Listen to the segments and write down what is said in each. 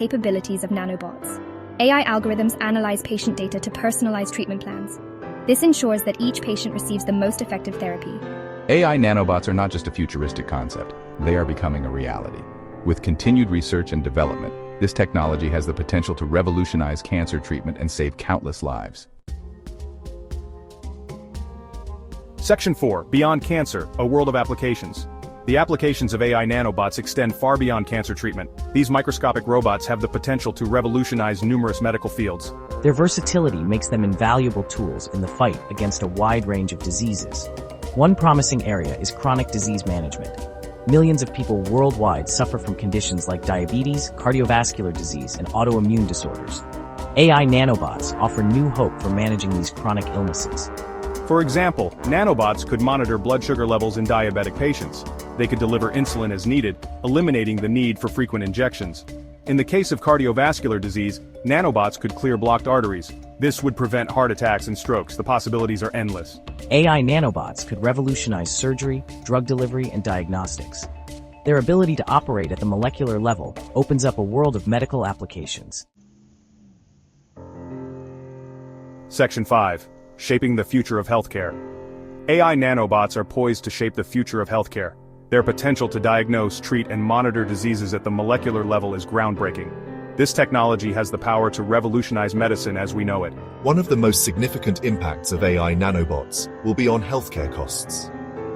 capabilities of nanobots. AI algorithms analyze patient data to personalize treatment plans. This ensures that each patient receives the most effective therapy. AI nanobots are not just a futuristic concept, they are becoming a reality. With continued research and development, this technology has the potential to revolutionize cancer treatment and save countless lives. Section 4. Beyond Cancer, a World of Applications. The applications of AI nanobots extend far beyond cancer treatment. These microscopic robots have the potential to revolutionize numerous medical fields. Their versatility makes them invaluable tools in the fight against a wide range of diseases. One promising area is chronic disease management. Millions of people worldwide suffer from conditions like diabetes, cardiovascular disease, and autoimmune disorders. AI nanobots offer new hope for managing these chronic illnesses. For example, nanobots could monitor blood sugar levels in diabetic patients. They could deliver insulin as needed, eliminating the need for frequent injections. In the case of cardiovascular disease, nanobots could clear blocked arteries. This would prevent heart attacks and strokes. The possibilities are endless. AI nanobots could revolutionize surgery, drug delivery, and diagnostics. Their ability to operate at the molecular level opens up a world of medical applications. Section 5. Shaping the future of healthcare. AI nanobots are poised to shape the future of healthcare. Their potential to diagnose, treat, and monitor diseases at the molecular level is groundbreaking. This technology has the power to revolutionize medicine as we know it. One of the most significant impacts of AI nanobots will be on healthcare costs.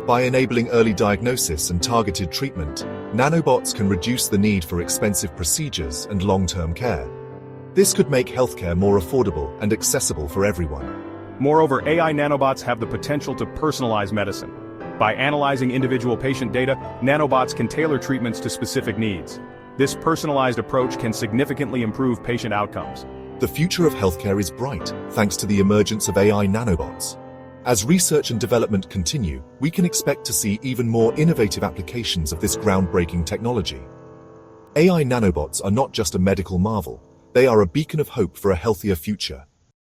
By enabling early diagnosis and targeted treatment, nanobots can reduce the need for expensive procedures and long-term care. This could make healthcare more affordable and accessible for everyone. Moreover, AI nanobots have the potential to personalize medicine. By analyzing individual patient data, nanobots can tailor treatments to specific needs. This personalized approach can significantly improve patient outcomes. The future of healthcare is bright, thanks to the emergence of AI nanobots. As research and development continue, we can expect to see even more innovative applications of this groundbreaking technology. AI nanobots are not just a medical marvel, they are a beacon of hope for a healthier future.